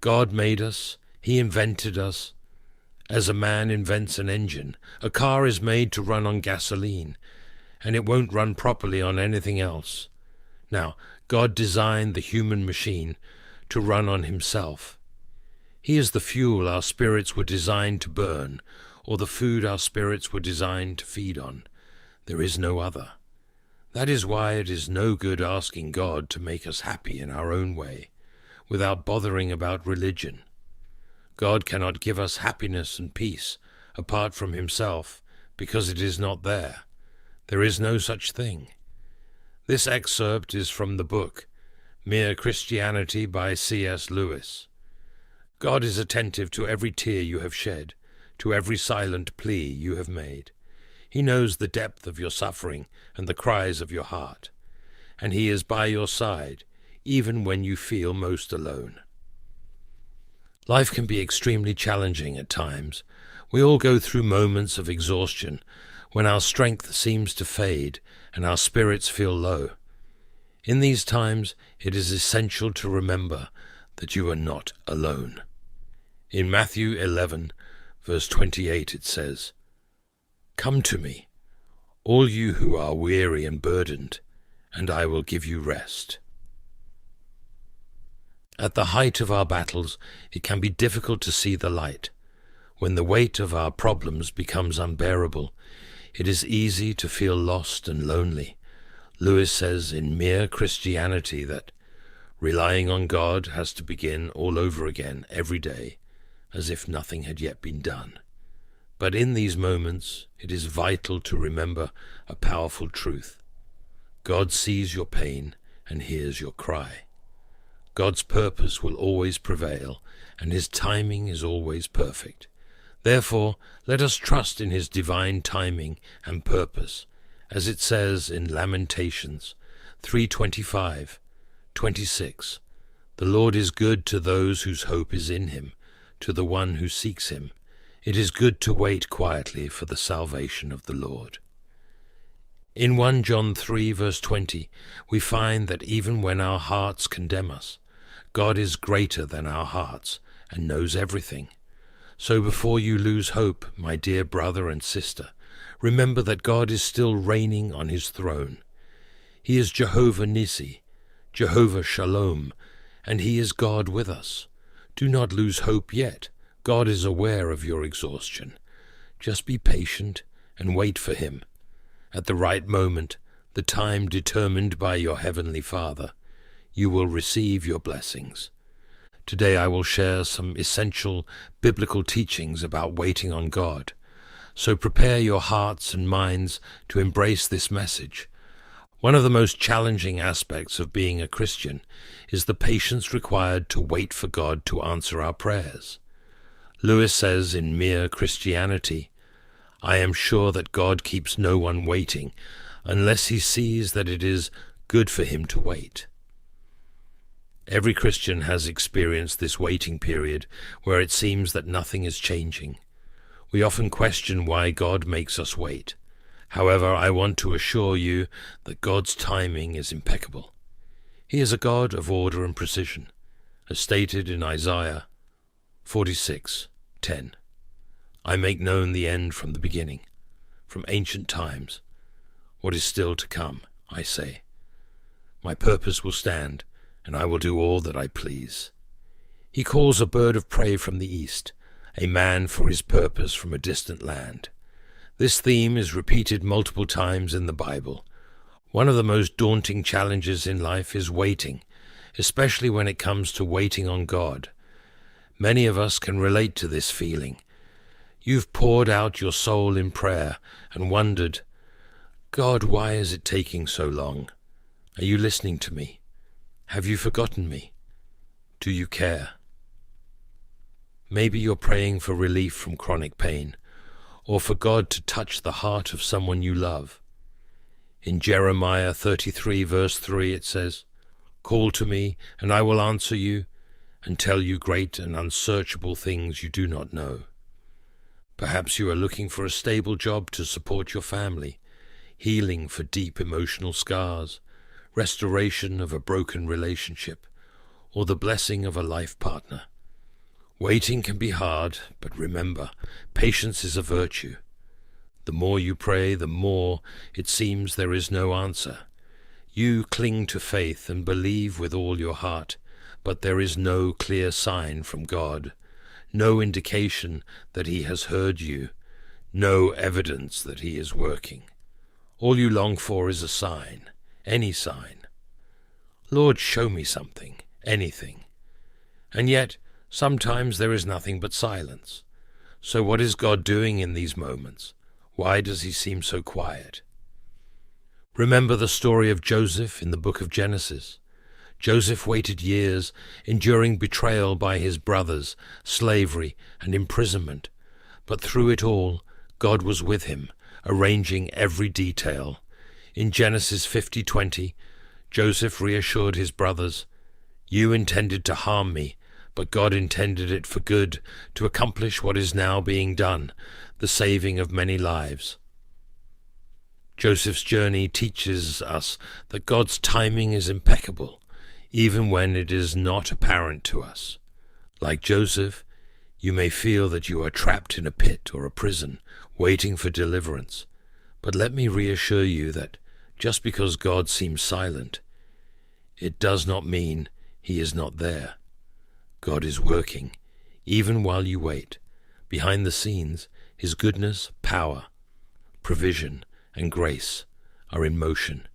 God made us. He invented us. As a man invents an engine, a car is made to run on gasoline, and it won't run properly on anything else. Now, God designed the human machine to run on himself. He is the fuel our spirits were designed to burn, or the food our spirits were designed to feed on. There is no other. That is why it is no good asking God to make us happy in our own way, without bothering about religion. God cannot give us happiness and peace apart from himself, because it is not there. There is no such thing. This excerpt is from the book Mere Christianity by C.S. Lewis. God is attentive to every tear you have shed, to every silent plea you have made. He knows the depth of your suffering and the cries of your heart, and he is by your side, even when you feel most alone. Life can be extremely challenging at times. We all go through moments of exhaustion when our strength seems to fade and our spirits feel low. In these times, it is essential to remember that you are not alone. In Matthew 11, verse 28, it says, "Come to me, all you who are weary and burdened, and I will give you rest." At the height of our battles, it can be difficult to see the light. When the weight of our problems becomes unbearable, it is easy to feel lost and lonely. Lewis says in Mere Christianity that relying on God has to begin all over again every day, as if nothing had yet been done. But in these moments, it is vital to remember a powerful truth. God sees your pain and hears your cry. God's purpose will always prevail, and his timing is always perfect. Therefore, let us trust in his divine timing and purpose, as it says in Lamentations 3:25, 26, "The Lord is good to those whose hope is in him, to the one who seeks him. It is good to wait quietly for the salvation of the Lord." In 1 John 3, verse 20, we find that even when our hearts condemn us, God is greater than our hearts and knows everything. So before you lose hope, my dear brother and sister, remember that God is still reigning on his throne. He is Jehovah Nissi, Jehovah Shalom, and he is God with us. Do not lose hope yet. God is aware of your exhaustion. Just be patient and wait for him. At the right moment, the time determined by your Heavenly Father, you will receive your blessings. Today I will share some essential biblical teachings about waiting on God. So prepare your hearts and minds to embrace this message. One of the most challenging aspects of being a Christian is the patience required to wait for God to answer our prayers. Lewis says in Mere Christianity, "I am sure that God keeps no one waiting unless he sees that it is good for him to wait." Every Christian has experienced this waiting period where it seems that nothing is changing. We often question why God makes us wait. However, I want to assure you that God's timing is impeccable. He is a God of order and precision, as stated in Isaiah 46:10. "I make known the end from the beginning, from ancient times. What is still to come, I say. My purpose will stand, and I will do all that I please." He calls a bird of prey from the east, a man for his purpose from a distant land. This theme is repeated multiple times in the Bible. One of the most daunting challenges in life is waiting, especially when it comes to waiting on God. Many of us can relate to this feeling. You've poured out your soul in prayer and wondered, "God, why is it taking so long? Are you listening to me? Have you forgotten me? Do you care?" Maybe you're praying for relief from chronic pain, or for God to touch the heart of someone you love. In Jeremiah 33, verse 3, it says, "Call to me, and I will answer you, and tell you great and unsearchable things you do not know." Perhaps you are looking for a stable job to support your family, healing for deep emotional scars, restoration of a broken relationship, or the blessing of a life partner. Waiting can be hard, but remember, patience is a virtue. The more you pray, the more it seems there is no answer. You cling to faith and believe with all your heart, but there is no clear sign from God, no indication that He has heard you, no evidence that He is working. All you long for is a sign, any sign. Lord, show me something, anything. And yet, sometimes there is nothing but silence. So what is God doing in these moments? Why does He seem so quiet? Remember the story of Joseph in the book of Genesis. Joseph waited years, enduring betrayal by his brothers, slavery, and imprisonment. But through it all, God was with him, arranging every detail. In Genesis 50:20, Joseph reassured his brothers, "You intended to harm me, but God intended it for good, to accomplish what is now being done, the saving of many lives." Joseph's journey teaches us that God's timing is impeccable, even when it is not apparent to us. Like Joseph, you may feel that you are trapped in a pit or a prison, waiting for deliverance. But let me reassure you that just because God seems silent, it does not mean He is not there. God is working, even while you wait. Behind the scenes, His goodness, power, provision, and grace are in motion.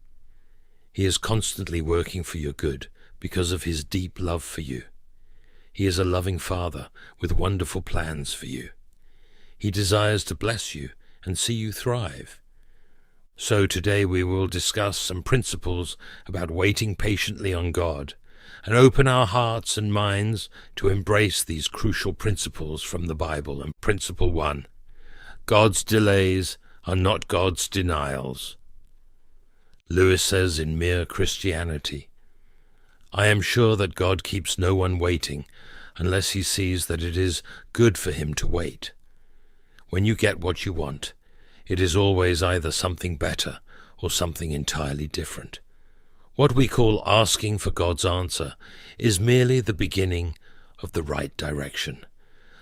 He is constantly working for your good because of His deep love for you. He is a loving Father with wonderful plans for you. He desires to bless you and see you thrive. So today we will discuss some principles about waiting patiently on God and open our hearts and minds to embrace these crucial principles from the Bible. And Principle 1, God's delays are not God's denials. Lewis says in Mere Christianity, "I am sure that God keeps no one waiting unless He sees that it is good for him to wait. When you get what you want, it is always either something better or something entirely different. What we call asking for God's answer is merely the beginning of the right direction.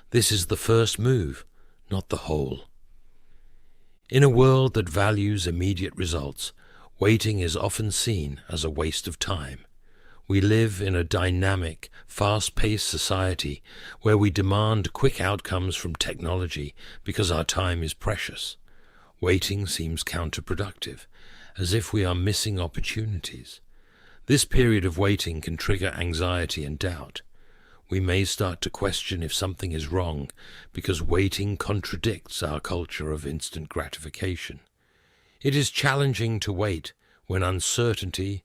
This is the first move, not the whole." In a world that values immediate results, waiting is often seen as a waste of time. We live in a dynamic, fast-paced society where we demand quick outcomes from technology because our time is precious. Waiting seems counterproductive, as if we are missing opportunities. This period of waiting can trigger anxiety and doubt. We may start to question if something is wrong because waiting contradicts our culture of instant gratification. It is challenging to wait when uncertainty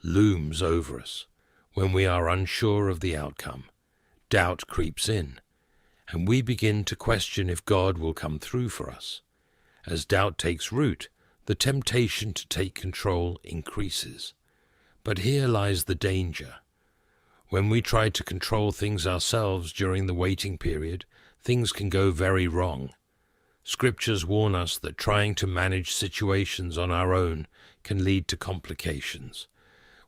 looms over us, when we are unsure of the outcome. Doubt creeps in, and we begin to question if God will come through for us. As doubt takes root, the temptation to take control increases. But here lies the danger. When we try to control things ourselves during the waiting period, things can go very wrong. Scriptures warn us that trying to manage situations on our own can lead to complications.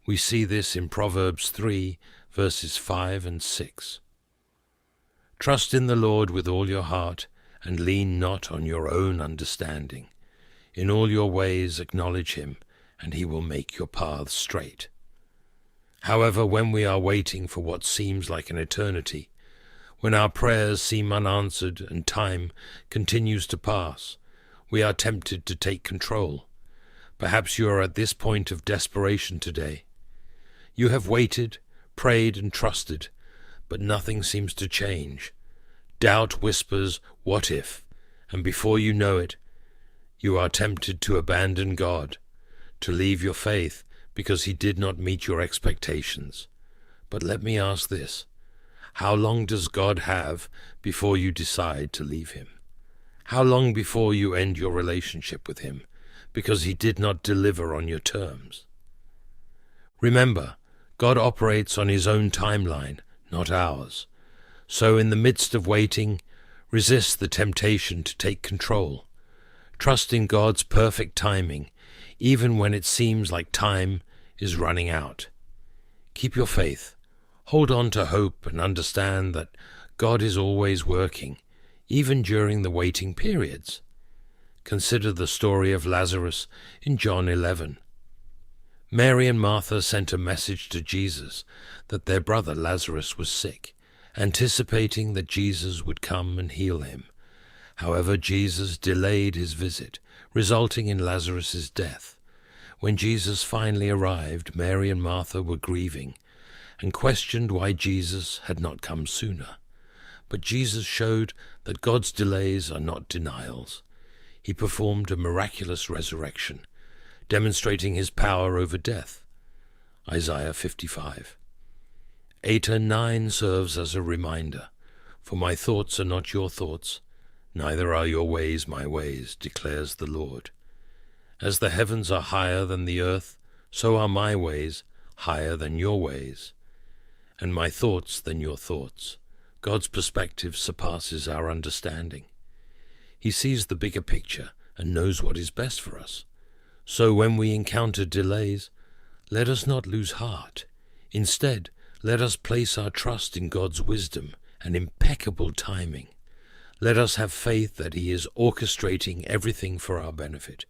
We see this in Proverbs 3, verses 5 and 6. "Trust in the Lord with all your heart, and lean not on your own understanding. In all your ways acknowledge Him, and He will make your paths straight." However, when we are waiting for what seems like an eternity, when our prayers seem unanswered and time continues to pass, we are tempted to take control. Perhaps you are at this point of desperation today. You have waited, prayed, and trusted, but nothing seems to change. Doubt whispers, "What if?" And before you know it, you are tempted to abandon God, to leave your faith because He did not meet your expectations. But let me ask this: how long does God have before you decide to leave Him? How long before you end your relationship with Him because He did not deliver on your terms? Remember, God operates on His own timeline, not ours. So in the midst of waiting, resist the temptation to take control. Trust in God's perfect timing, even when it seems like time is running out. Keep your faith. Hold on to hope and understand that God is always working, even during the waiting periods. Consider the story of Lazarus in John 11. Mary and Martha sent a message to Jesus that their brother Lazarus was sick, anticipating that Jesus would come and heal him. However, Jesus delayed his visit, resulting in Lazarus' death. When Jesus finally arrived, Mary and Martha were grieving and questioned why Jesus had not come sooner. But Jesus showed that God's delays are not denials. He performed a miraculous resurrection, demonstrating his power over death. Isaiah 55. 8 and 9 serves as a reminder, "For my thoughts are not your thoughts, neither are your ways my ways, declares the Lord. As the heavens are higher than the earth, so are my ways higher than your ways, and my thoughts than your thoughts." God's perspective surpasses our understanding. He sees the bigger picture and knows what is best for us. So when we encounter delays, let us not lose heart. Instead, let us place our trust in God's wisdom and impeccable timing. Let us have faith that He is orchestrating everything for our benefit,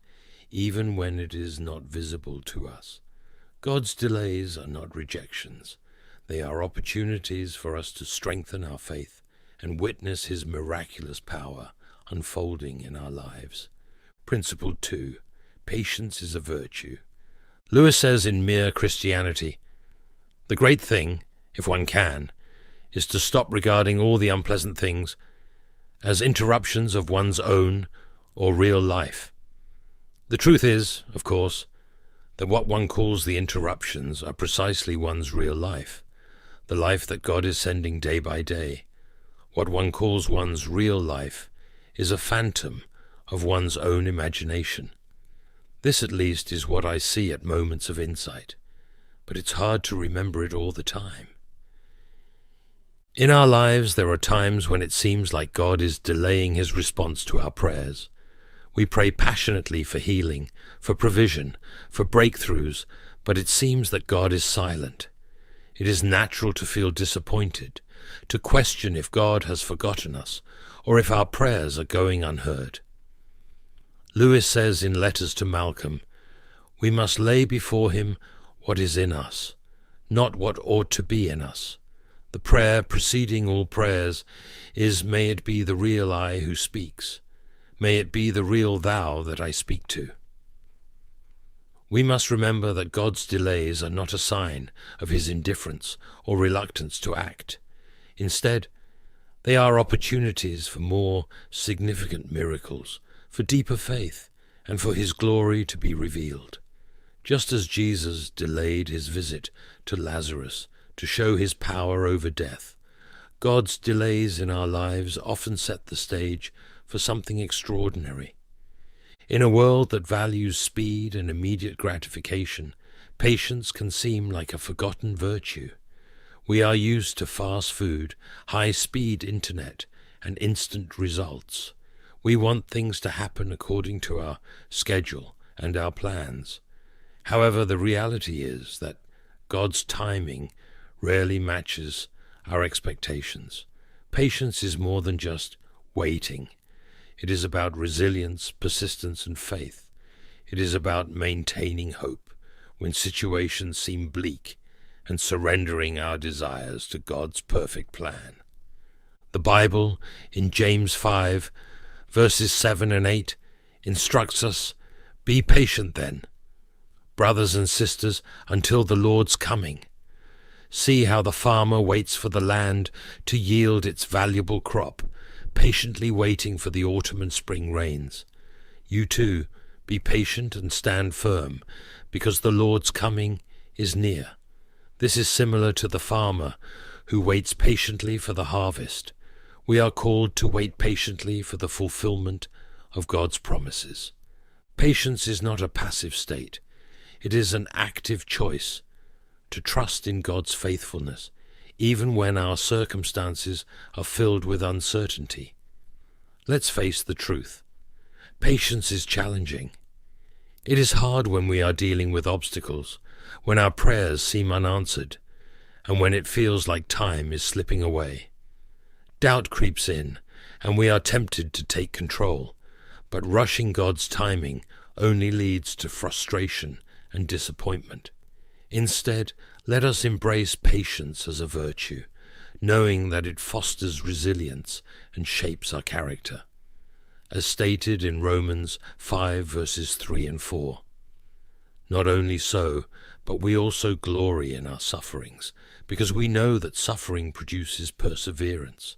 even when it is not visible to us. God's delays are not rejections. They are opportunities for us to strengthen our faith and witness His miraculous power unfolding in our lives. Principle 2. Patience is a virtue. Lewis says in Mere Christianity, "The great thing, if one can, is to stop regarding all the unpleasant things as interruptions of one's own or real life. The truth is, of course, that what one calls the interruptions are precisely one's real life, the life that God is sending day by day. What one calls one's real life is a phantom of one's own imagination. This at least is what I see at moments of insight, but it's hard to remember it all the time. In our lives there are times when it seems like God is delaying His response to our prayers. We pray passionately for healing, for provision, for breakthroughs, but it seems that God is silent. It is natural to feel disappointed, to question if God has forgotten us, or if our prayers are going unheard. Lewis says in Letters to Malcolm, "We must lay before Him what is in us, not what ought to be in us. The prayer preceding all prayers is, may it be the real I who speaks. May it be the real thou that I speak to." We must remember that God's delays are not a sign of His indifference or reluctance to act. Instead, they are opportunities for more significant miracles, for deeper faith, and for His glory to be revealed. Just as Jesus delayed His visit to Lazarus to show His power over death, God's delays in our lives often set the stage for something extraordinary. In a world that values speed and immediate gratification, patience can seem like a forgotten virtue. We are used to fast food, high-speed internet, and instant results. We want things to happen according to our schedule and our plans. However, the reality is that God's timing rarely matches our expectations. Patience is more than just waiting. It is about resilience, persistence, and faith. It is about maintaining hope when situations seem bleak and surrendering our desires to God's perfect plan. The Bible, in James 5, verses 7 and 8, instructs us, "Be patient then, brothers and sisters, until the Lord's coming. See how the farmer waits for the land to yield its valuable crop, patiently waiting for the autumn and spring rains. You too, be patient and stand firm, because the Lord's coming is near." This is similar to the farmer who waits patiently for the harvest. We are called to wait patiently for the fulfillment of God's promises. Patience is not a passive state. It is an active choice to trust in God's faithfulness, even when our circumstances are filled with uncertainty. Let's face the truth. Patience is challenging. It is hard when we are dealing with obstacles, when our prayers seem unanswered, and when it feels like time is slipping away. Doubt creeps in, and we are tempted to take control, but rushing God's timing only leads to frustration and disappointment. Instead, let us embrace patience as a virtue, knowing that it fosters resilience and shapes our character, as stated in Romans 5 verses 3 and 4. Not only so, but we also glory in our sufferings, because we know that suffering produces perseverance.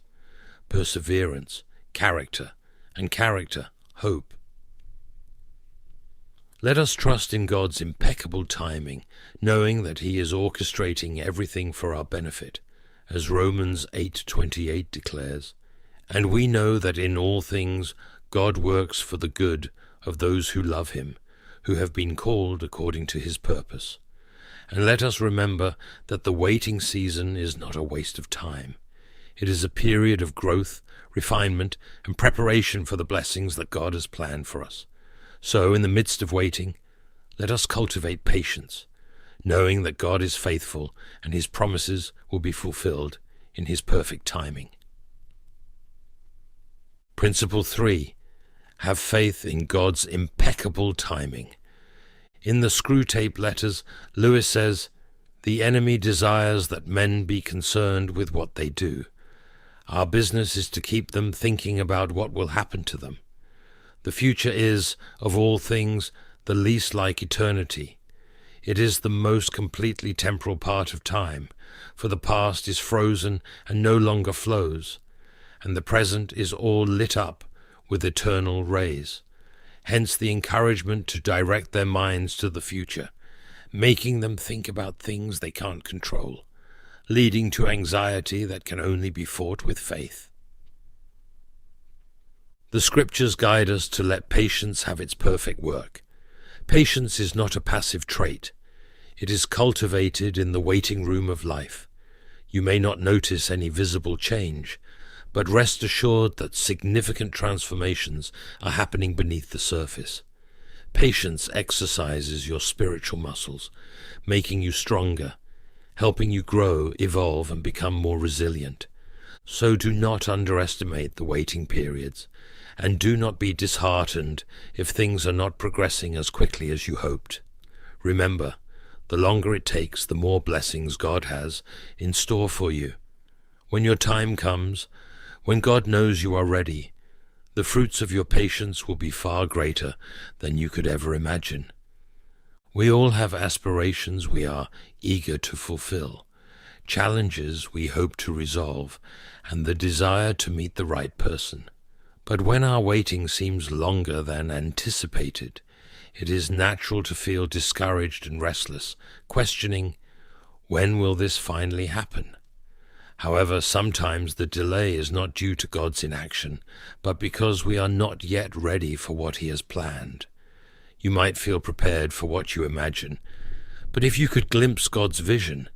Perseverance, character, and character, hope. Let us trust in God's impeccable timing, knowing that He is orchestrating everything for our benefit, as Romans 8:28 declares, and we know that in all things God works for the good of those who love Him, who have been called according to His purpose. And let us remember that the waiting season is not a waste of time. It is a period of growth, refinement, and preparation for the blessings that God has planned for us. So, in the midst of waiting, let us cultivate patience, knowing that God is faithful and His promises will be fulfilled in His perfect timing. Principle 3. Have faith in God's impeccable timing. In the Screwtape Letters, Lewis says, "The enemy desires that men be concerned with what they do. Our business is to keep them thinking about what will happen to them. The future is, of all things, the least like eternity. It is the most completely temporal part of time, for the past is frozen and no longer flows, and the present is all lit up with eternal rays. Hence the encouragement to direct their minds to the future, making them think about things they can't control, leading to anxiety that can only be fought with faith." The Scriptures guide us to let patience have its perfect work. Patience is not a passive trait. It is cultivated in the waiting room of life. You may not notice any visible change, but rest assured that significant transformations are happening beneath the surface. Patience exercises your spiritual muscles, making you stronger, helping you grow, evolve, and become more resilient. So do not underestimate the waiting periods, and do not be disheartened if things are not progressing as quickly as you hoped. Remember, the longer it takes, the more blessings God has in store for you. When your time comes, when God knows you are ready, the fruits of your patience will be far greater than you could ever imagine. We all have aspirations we are eager to fulfill, challenges we hope to resolve, and the desire to meet the right person. But when our waiting seems longer than anticipated, it is natural to feel discouraged and restless, questioning, when will this finally happen? However, sometimes the delay is not due to God's inaction, but because we are not yet ready for what He has planned. You might feel prepared for what you imagine, but if you could glimpse God's vision,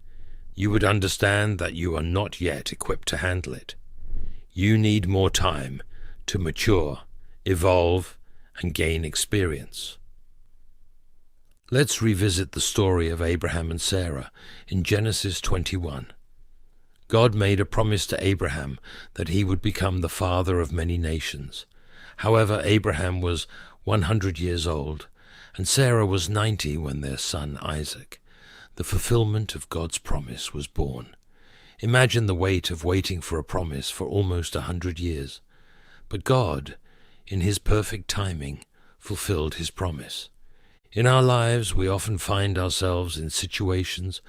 you would understand that you are not yet equipped to handle it. You need more time to mature, evolve, and gain experience. Let's revisit the story of Abraham and Sarah in Genesis 21. God made a promise to Abraham that he would become the father of many nations. However, Abraham was 100 years old, and Sarah was 90 when their son Isaac, the fulfillment of God's promise, was born. Imagine the weight of waiting for a promise for almost 100 years. But God, in His perfect timing, fulfilled His promise. In our lives, we often find ourselves in situations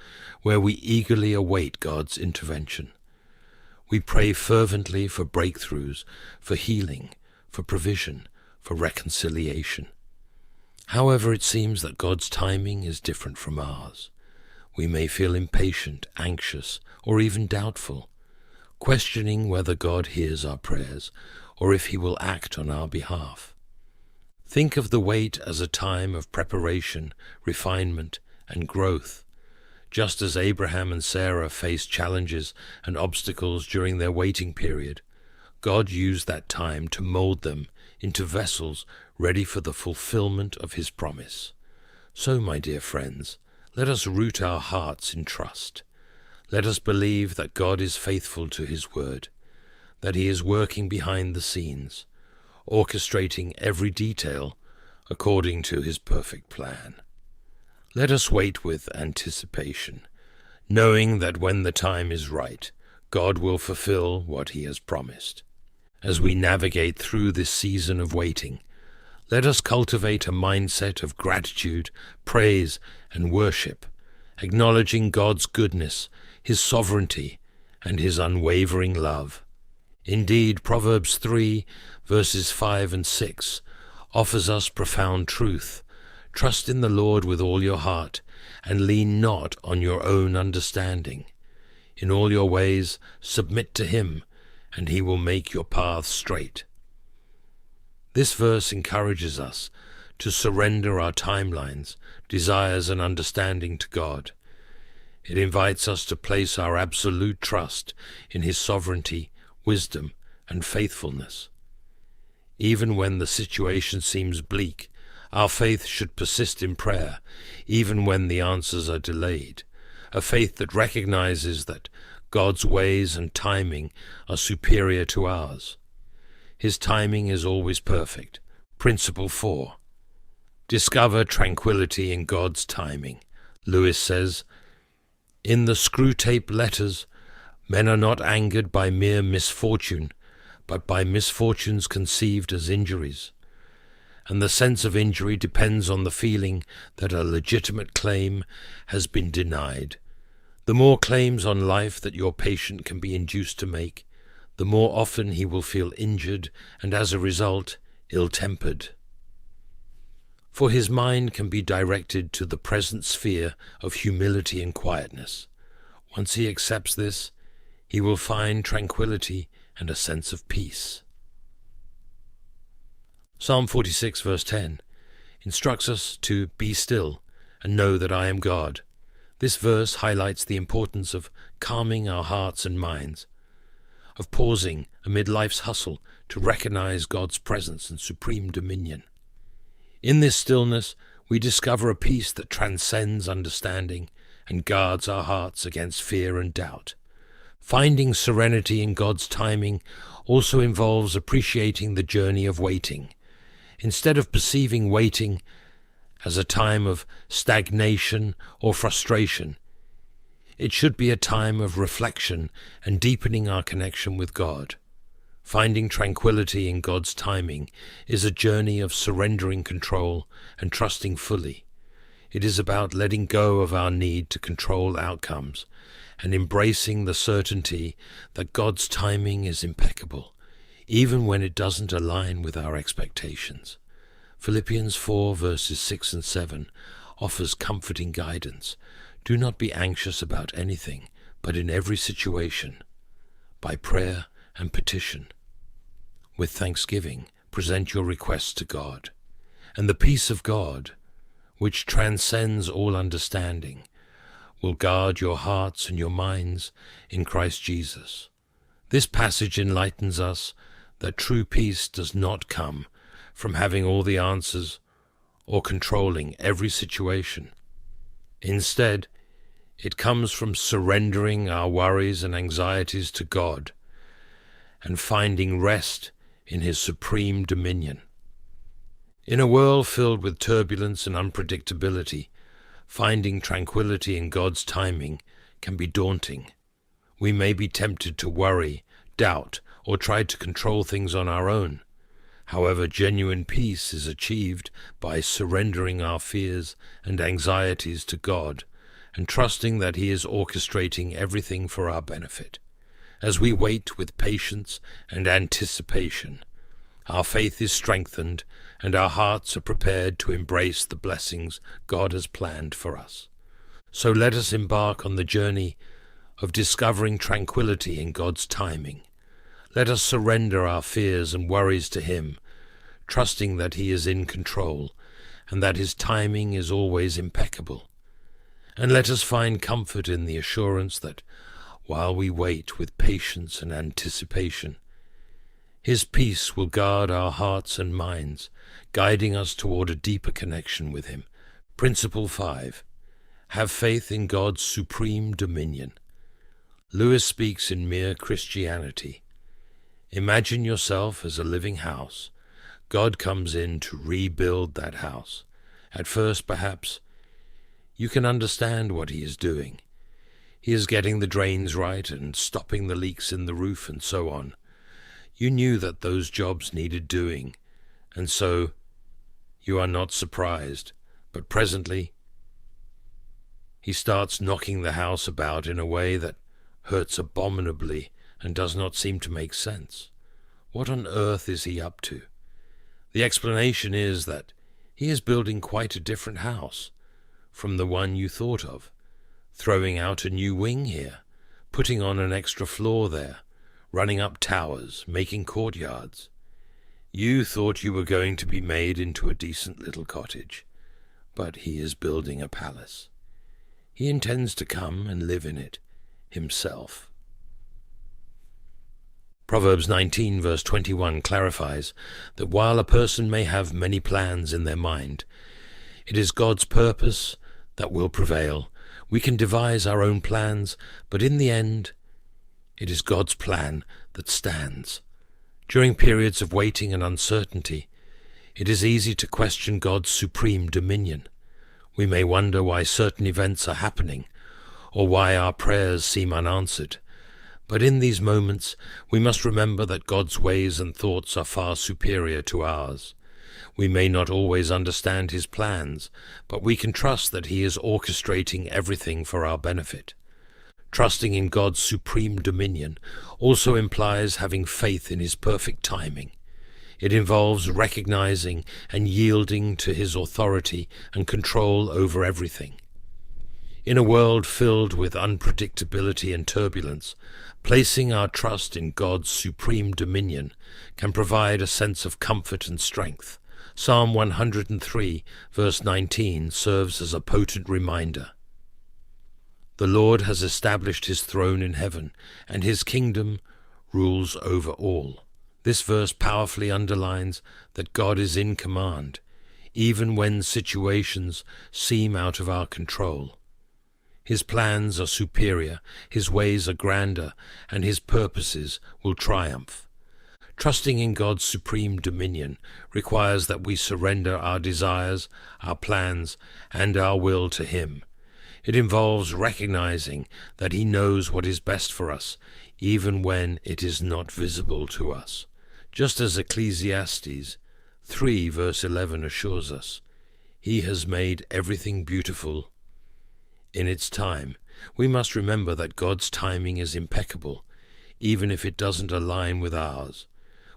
where we eagerly await God's intervention. We pray fervently for breakthroughs, for healing, for provision, for reconciliation. However, it seems that God's timing is different from ours. We may feel impatient, anxious, or even doubtful, questioning whether God hears our prayers or if He will act on our behalf. Think of the wait as a time of preparation, refinement, and growth. Just as Abraham and Sarah faced challenges and obstacles during their waiting period, God used that time to mold them into vessels ready for the fulfillment of His promise. So, my dear friends, let us root our hearts in trust. Let us believe that God is faithful to His word. that he is working behind the scenes, orchestrating every detail according to his perfect plan. Let us wait with anticipation, knowing that when the time is right, God will fulfill what he has promised. As we navigate through this season of waiting, let us cultivate a mindset of gratitude, praise, and worship, acknowledging God's goodness, his sovereignty, and his unwavering love. Indeed, Proverbs 3, verses 5 and 6, offers us profound truth. Trust in the Lord with all your heart, and lean not on your own understanding. In all your ways submit to him, and he will make your paths straight. This verse encourages us to surrender our timelines, desires, and understanding to God. It invites us to place our absolute trust in his sovereignty, wisdom, and faithfulness. Even when the situation seems bleak, our faith should persist in prayer, even when the answers are delayed, a faith that recognizes that God's ways and timing are superior to ours. His timing is always perfect. Principle 4. Discover tranquility in God's timing. Lewis says, "In the screw-tape letters, men are not angered by mere misfortune, but by misfortunes conceived as injuries. And the sense of injury depends on the feeling that a legitimate claim has been denied. The more claims on life that your patient can be induced to make, the more often he will feel injured and, as a result, ill-tempered. For his mind can be directed to the present sphere of humility and quietness. Once he accepts this, he will find tranquility and a sense of peace." Psalm 46, verse 10, instructs us to be still and know that I am God. This verse highlights the importance of calming our hearts and minds, of pausing amid life's hustle to recognize God's presence and supreme dominion. In this stillness, we discover a peace that transcends understanding and guards our hearts against fear and doubt. Finding serenity in God's timing also involves appreciating the journey of waiting. Instead of perceiving waiting as a time of stagnation or frustration, it should be a time of reflection and deepening our connection with God. Finding tranquility in God's timing is a journey of surrendering control and trusting fully. It is about letting go of our need to control outcomes and embracing the certainty that God's timing is impeccable, even when it doesn't align with our expectations. Philippians 4, verses 6 and 7 offers comforting guidance. Do not be anxious about anything, but in every situation, by prayer and petition, with thanksgiving, present your requests to God, and the peace of God, which transcends all understanding, will guard your hearts and your minds in Christ Jesus. This passage enlightens us that true peace does not come from having all the answers or controlling every situation. Instead, it comes from surrendering our worries and anxieties to God and finding rest in his supreme dominion. In a world filled with turbulence and unpredictability, finding tranquility in God's timing can be daunting. We may be tempted to worry, doubt, or try to control things on our own. However, genuine peace is achieved by surrendering our fears and anxieties to God and trusting that he is orchestrating everything for our benefit. As we wait with patience and anticipation, our faith is strengthened and our hearts are prepared to embrace the blessings God has planned for us. So let us embark on the journey of discovering tranquility in God's timing. Let us surrender our fears and worries to him, trusting that he is in control and that his timing is always impeccable. And let us find comfort in the assurance that while we wait with patience and anticipation, his peace will guard our hearts and minds, guiding us toward a deeper connection with him. Principle 5. Have faith in God's supreme dominion. Lewis speaks in Mere Christianity. Imagine yourself as a living house. God comes in to rebuild that house. At first, perhaps, you can understand what he is doing. He is getting the drains right and stopping the leaks in the roof and so on. You knew that those jobs needed doing, and so you are not surprised. But presently, he starts knocking the house about in a way that hurts abominably and does not seem to make sense. What on earth is he up to? The explanation is that he is building quite a different house from the one you thought of, throwing out a new wing here, putting on an extra floor there, running up towers, making courtyards. You thought you were going to be made into a decent little cottage, but he is building a palace. He intends to come and live in it himself. Proverbs 19 verse 21 clarifies that while a person may have many plans in their mind, it is God's purpose that will prevail. We can devise our own plans, but in the end, it is God's plan that stands. During periods of waiting and uncertainty, it is easy to question God's supreme dominion. We may wonder why certain events are happening, or why our prayers seem unanswered. But in these moments, we must remember that God's ways and thoughts are far superior to ours. We may not always understand his plans, but we can trust that he is orchestrating everything for our benefit. Trusting in God's supreme dominion also implies having faith in his perfect timing. It involves recognizing and yielding to his authority and control over everything. In a world filled with unpredictability and turbulence, placing our trust in God's supreme dominion can provide a sense of comfort and strength. Psalm 103, verse 19, serves as a potent reminder. The Lord has established his throne in heaven, and his kingdom rules over all. This verse powerfully underlines that God is in command, even when situations seem out of our control. His plans are superior, his ways are grander, and his purposes will triumph. Trusting in God's supreme dominion requires that we surrender our desires, our plans, and our will to him. It involves recognizing that he knows what is best for us, even when it is not visible to us. Just as Ecclesiastes 3 verse 11 assures us, he has made everything beautiful in its time. We must remember that God's timing is impeccable, even if it doesn't align with ours.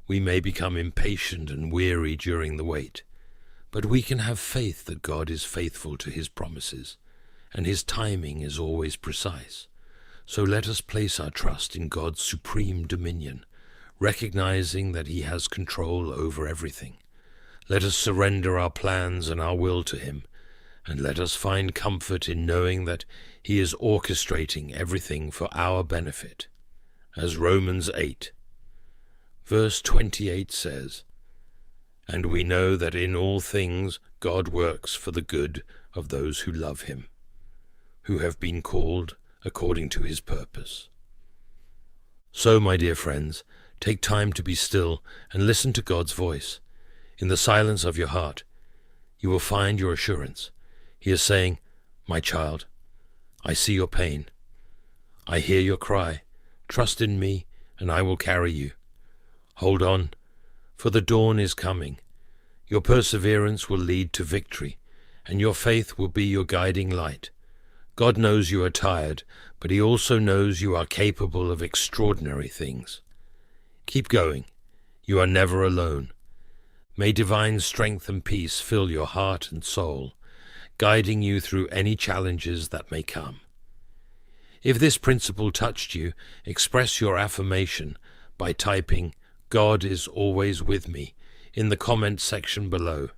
We may become impatient and weary during the wait, but we can have faith that God is faithful to his promises, and his timing is always precise. So let us place our trust in God's supreme dominion, recognizing that he has control over everything. Let us surrender our plans and our will to him, and let us find comfort in knowing that he is orchestrating everything for our benefit. As Romans 8, verse 28 says, "And we know that in all things God works for the good of those who love him, who have been called according to his purpose." So, my dear friends, take time to be still and listen to God's voice. In the silence of your heart, you will find your assurance. He is saying, "My child, I see your pain. I hear your cry. Trust in me, and I will carry you. Hold on, for the dawn is coming. Your perseverance will lead to victory, and your faith will be your guiding light. God knows you are tired, but he also knows you are capable of extraordinary things. Keep going. You are never alone. May divine strength and peace fill your heart and soul, guiding you through any challenges that may come. If this principle touched you, express your affirmation by typing "God is always with me" in the comment section below.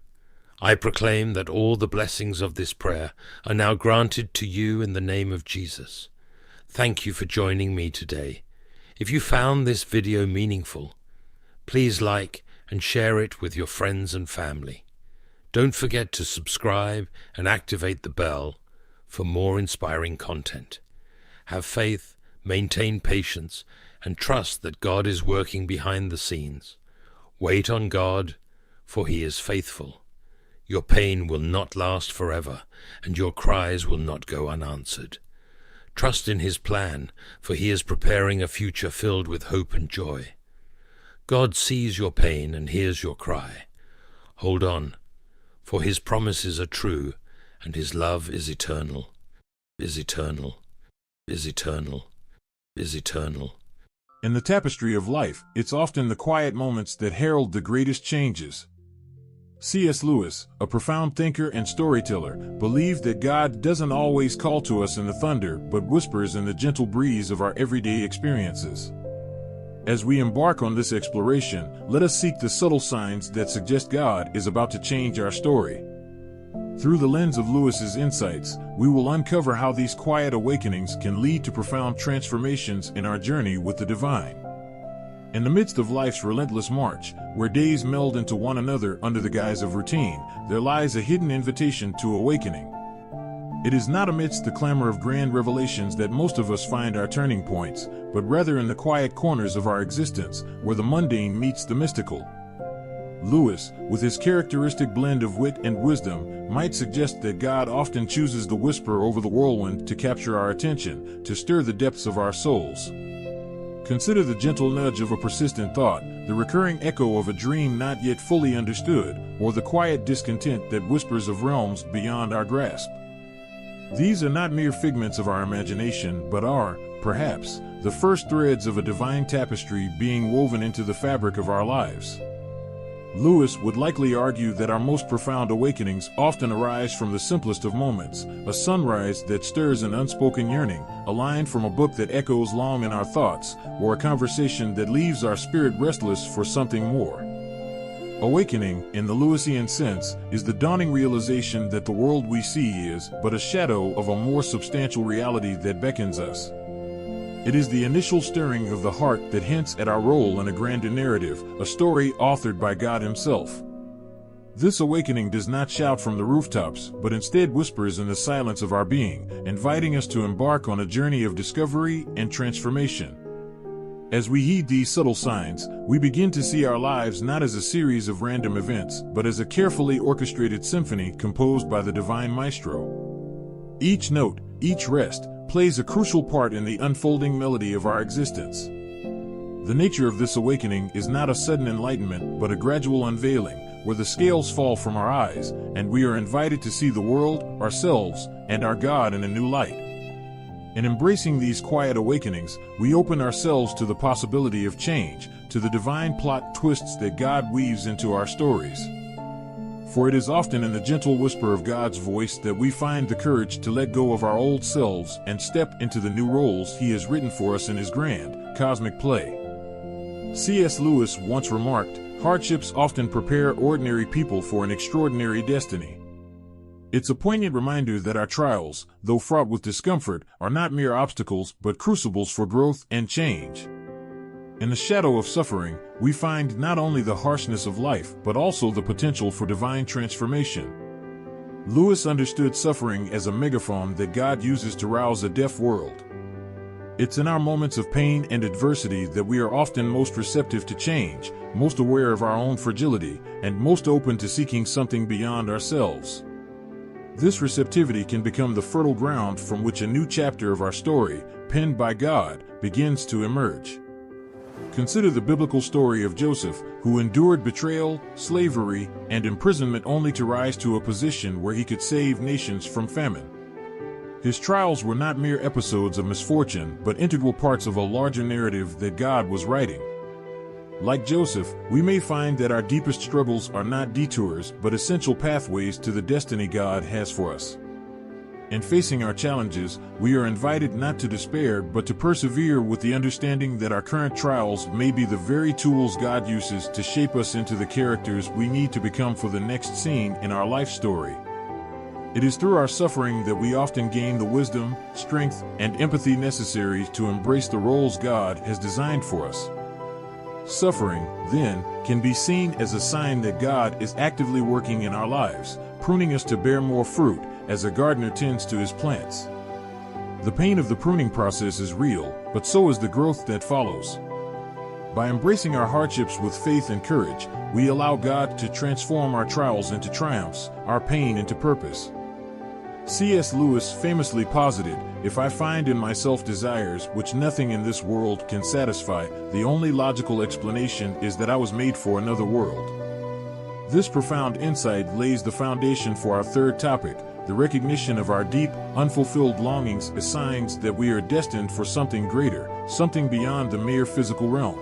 I proclaim that all the blessings of this prayer are now granted to you in the name of Jesus. Thank you for joining me today. If you found this video meaningful, please like and share it with your friends and family. Don't forget to subscribe and activate the bell for more inspiring content. Have faith, maintain patience, and trust that God is working behind the scenes. Wait on God, for He is faithful. Your pain will not last forever, and your cries will not go unanswered. Trust in His plan, for He is preparing a future filled with hope and joy. God sees your pain and hears your cry. Hold on, for His promises are true, and His love is eternal, is eternal, is eternal, is eternal. In the tapestry of life, it's often the quiet moments that herald the greatest changes. C.S. Lewis, a profound thinker and storyteller, believed that God doesn't always call to us in the thunder, but whispers in the gentle breeze of our everyday experiences. As we embark on this exploration, let us seek the subtle signs that suggest God is about to change our story. Through the lens of Lewis's insights, we will uncover how these quiet awakenings can lead to profound transformations in our journey with the divine. In the midst of life's relentless march, where days meld into one another under the guise of routine, there lies a hidden invitation to awakening. It is not amidst the clamor of grand revelations that most of us find our turning points, but rather in the quiet corners of our existence, where the mundane meets the mystical. Lewis, with his characteristic blend of wit and wisdom, might suggest that God often chooses the whisper over the whirlwind to capture our attention, to stir the depths of our souls. Consider the gentle nudge of a persistent thought, the recurring echo of a dream not yet fully understood, or the quiet discontent that whispers of realms beyond our grasp. These are not mere figments of our imagination, but are, perhaps, the first threads of a divine tapestry being woven into the fabric of our lives. Lewis would likely argue that our most profound awakenings often arise from the simplest of moments, a sunrise that stirs an unspoken yearning, a line from a book that echoes long in our thoughts, or a conversation that leaves our spirit restless for something more. Awakening, in the Lewisian sense, is the dawning realization that the world we see is but a shadow of a more substantial reality that beckons us. It is the initial stirring of the heart that hints at our role in a grander narrative, a story authored by God Himself. This awakening does not shout from the rooftops, but instead whispers in the silence of our being, inviting us to embark on a journey of discovery and transformation. As we heed these subtle signs, we begin to see our lives not as a series of random events, but as a carefully orchestrated symphony composed by the divine maestro. Each note, each rest, plays a crucial part in the unfolding melody of our existence. The nature of this awakening is not a sudden enlightenment, but a gradual unveiling, where the scales fall from our eyes, and we are invited to see the world, ourselves, and our God in a new light. In embracing these quiet awakenings, we open ourselves to the possibility of change, to the divine plot twists that God weaves into our stories. For it is often in the gentle whisper of God's voice that we find the courage to let go of our old selves and step into the new roles He has written for us in His grand, cosmic play. C.S. Lewis once remarked, "Hardships often prepare ordinary people for an extraordinary destiny." It's a poignant reminder that our trials, though fraught with discomfort, are not mere obstacles but crucibles for growth and change. In the shadow of suffering, we find not only the harshness of life, but also the potential for divine transformation. Lewis understood suffering as a megaphone that God uses to rouse a deaf world. It's in our moments of pain and adversity that we are often most receptive to change, most aware of our own fragility, and most open to seeking something beyond ourselves. This receptivity can become the fertile ground from which a new chapter of our story, penned by God, begins to emerge. Consider the biblical story of Joseph, who endured betrayal, slavery, and imprisonment only to rise to a position where he could save nations from famine. His trials were not mere episodes of misfortune, but integral parts of a larger narrative that God was writing. Like Joseph, we may find that our deepest struggles are not detours, but essential pathways to the destiny God has for us. In facing our challenges, we are invited not to despair, but to persevere with the understanding that our current trials may be the very tools God uses to shape us into the characters we need to become for the next scene in our life story. It is through our suffering that we often gain the wisdom, strength, and empathy necessary to embrace the roles God has designed for us. Suffering, then, can be seen as a sign that God is actively working in our lives, pruning us to bear more fruit, as a gardener tends to his plants. The pain of the pruning process is real, but so is the growth that follows. By embracing our hardships with faith and courage, we allow God to transform our trials into triumphs, our pain into purpose. C.S. Lewis famously posited, "If I find in myself desires which nothing in this world can satisfy, the only logical explanation is that I was made for another world." This profound insight lays the foundation for our third topic, the recognition of our deep, unfulfilled longings as signs that we are destined for something greater, something beyond the mere physical realm.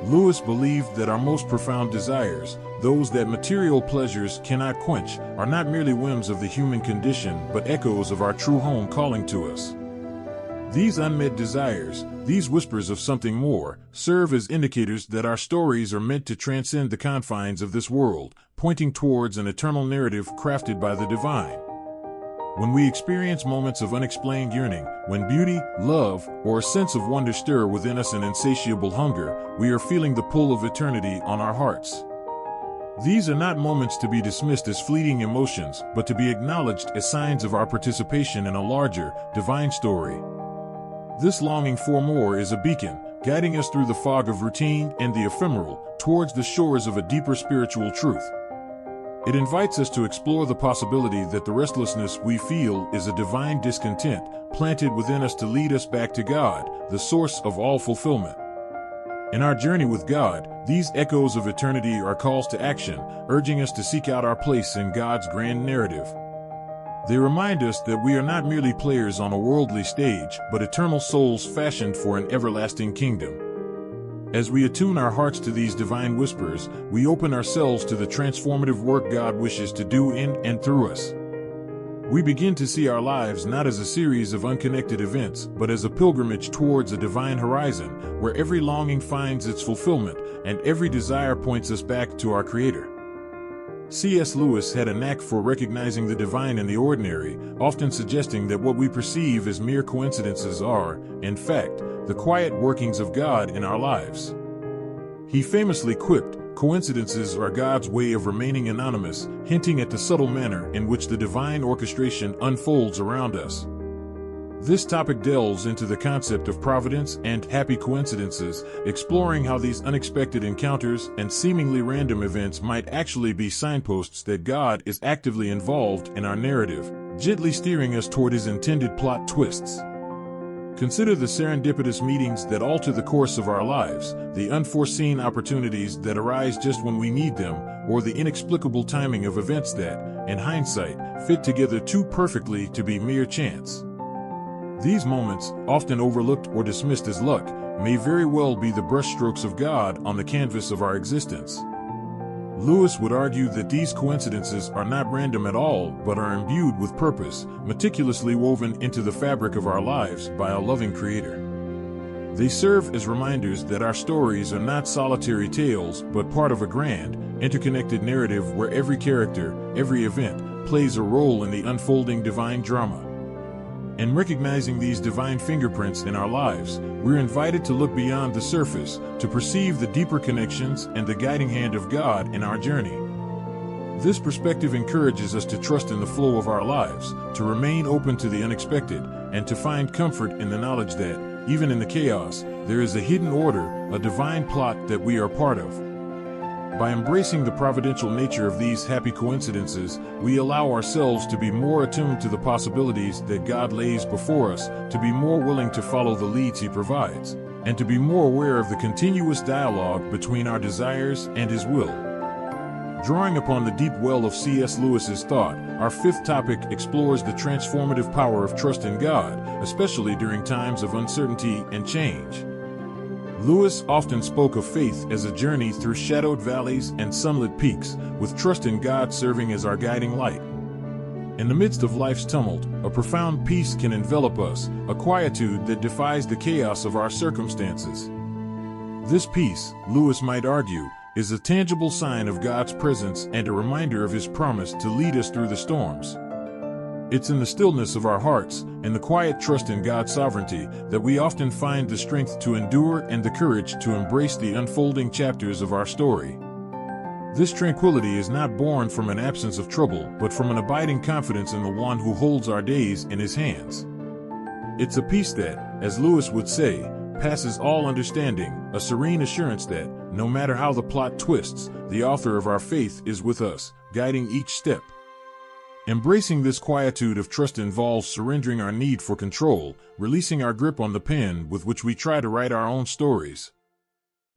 Lewis believed that our most profound desires, those that material pleasures cannot quench, are not merely whims of the human condition but echoes of our true home calling to us. These unmet desires, these whispers of something more, serve as indicators that our stories are meant to transcend the confines of this world, pointing towards an eternal narrative crafted by the divine. When we experience moments of unexplained yearning, when beauty, love, or a sense of wonder stir within us an insatiable hunger, we are feeling the pull of eternity on our hearts. These are not moments to be dismissed as fleeting emotions, but to be acknowledged as signs of our participation in a larger, divine story. This longing for more is a beacon, guiding us through the fog of routine and the ephemeral, towards the shores of a deeper spiritual truth. It invites us to explore the possibility that the restlessness we feel is a divine discontent, planted within us to lead us back to God, the source of all fulfillment. In our journey with God, these echoes of eternity are calls to action, urging us to seek out our place in God's grand narrative. They remind us that we are not merely players on a worldly stage, but eternal souls fashioned for an everlasting kingdom. As we attune our hearts to these divine whispers, we open ourselves to the transformative work God wishes to do in and through us. We begin to see our lives not as a series of unconnected events, but as a pilgrimage towards a divine horizon, where every longing finds its fulfillment, and every desire points us back to our Creator. C.S. Lewis had a knack for recognizing the divine in the ordinary, often suggesting that what we perceive as mere coincidences are, in fact, the quiet workings of God in our lives. He famously quipped, "Coincidences are God's way of remaining anonymous," hinting at the subtle manner in which the divine orchestration unfolds around us. This topic delves into the concept of providence and happy coincidences, exploring how these unexpected encounters and seemingly random events might actually be signposts that God is actively involved in our narrative, gently steering us toward His intended plot twists. Consider the serendipitous meetings that alter the course of our lives, the unforeseen opportunities that arise just when we need them, or the inexplicable timing of events that, in hindsight, fit together too perfectly to be mere chance. These moments, often overlooked or dismissed as luck, may very well be the brushstrokes of God on the canvas of our existence. Lewis would argue that these coincidences are not random at all, but are imbued with purpose, meticulously woven into the fabric of our lives by a loving Creator. They serve as reminders that our stories are not solitary tales, but part of a grand, interconnected narrative where every character, every event, plays a role in the unfolding divine drama. In recognizing these divine fingerprints in our lives, we're invited to look beyond the surface, to perceive the deeper connections and the guiding hand of God in our journey. This perspective encourages us to trust in the flow of our lives, to remain open to the unexpected, and to find comfort in the knowledge that, even in the chaos, there is a hidden order, a divine plot that we are part of. By embracing the providential nature of these happy coincidences, we allow ourselves to be more attuned to the possibilities that God lays before us, to be more willing to follow the leads He provides, and to be more aware of the continuous dialogue between our desires and His will. Drawing upon the deep well of C.S. Lewis's thought, our fifth topic explores the transformative power of trust in God, especially during times of uncertainty and change. Lewis often spoke of faith as a journey through shadowed valleys and sunlit peaks, with trust in God serving as our guiding light. In the midst of life's tumult, a profound peace can envelop us, a quietude that defies the chaos of our circumstances. This peace, Lewis might argue, is a tangible sign of God's presence and a reminder of His promise to lead us through the storms. It's in the stillness of our hearts, in the quiet trust in God's sovereignty, that we often find the strength to endure and the courage to embrace the unfolding chapters of our story. This tranquility is not born from an absence of trouble, but from an abiding confidence in the One who holds our days in His hands. It's a peace that, as Lewis would say, passes all understanding, a serene assurance that, no matter how the plot twists, the author of our faith is with us, guiding each step. Embracing this quietude of trust involves surrendering our need for control, releasing our grip on the pen with which we try to write our own stories.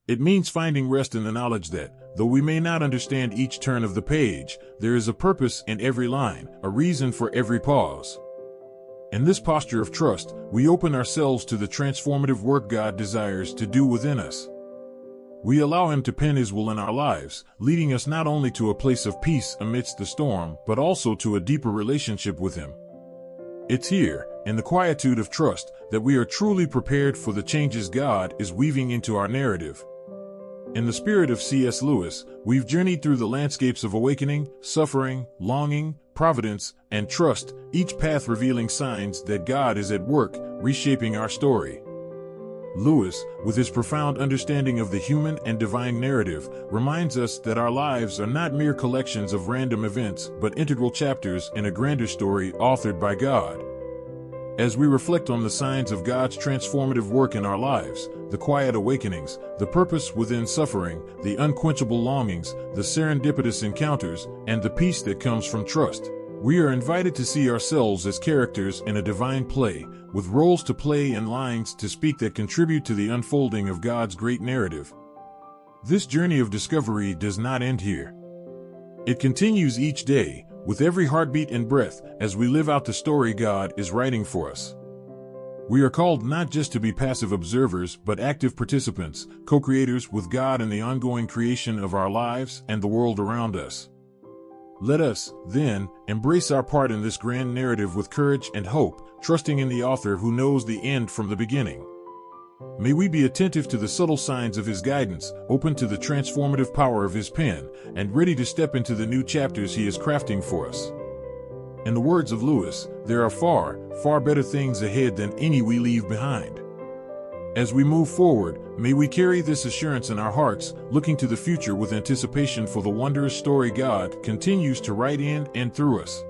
It means finding rest in the knowledge that, though we may not understand each turn of the page, there is a purpose in every line, a reason for every pause. In this posture of trust, we open ourselves to the transformative work God desires to do within us. We allow Him to pen His will in our lives, leading us not only to a place of peace amidst the storm, but also to a deeper relationship with Him. It's here, in the quietude of trust, that we are truly prepared for the changes God is weaving into our narrative. In the spirit of C.S. Lewis, we've journeyed through the landscapes of awakening, suffering, longing, providence, and trust, each path revealing signs that God is at work, reshaping our story. Lewis, with his profound understanding of the human and divine narrative, reminds us that our lives are not mere collections of random events, but integral chapters in a grander story authored by God. As we reflect on the signs of God's transformative work in our lives, the quiet awakenings, the purpose within suffering, the unquenchable longings, the serendipitous encounters, and the peace that comes from trust, we are invited to see ourselves as characters in a divine play, with roles to play and lines to speak that contribute to the unfolding of God's great narrative. This journey of discovery does not end here. It continues each day, with every heartbeat and breath, as we live out the story God is writing for us. We are called not just to be passive observers, but active participants, co-creators with God in the ongoing creation of our lives and the world around us. Let us, then, embrace our part in this grand narrative with courage and hope, trusting in the author who knows the end from the beginning. May we be attentive to the subtle signs of His guidance, open to the transformative power of His pen, and ready to step into the new chapters He is crafting for us. In the words of Lewis, there are far, far better things ahead than any we leave behind. As we move forward, may we carry this assurance in our hearts, looking to the future with anticipation for the wondrous story God continues to write in and through us.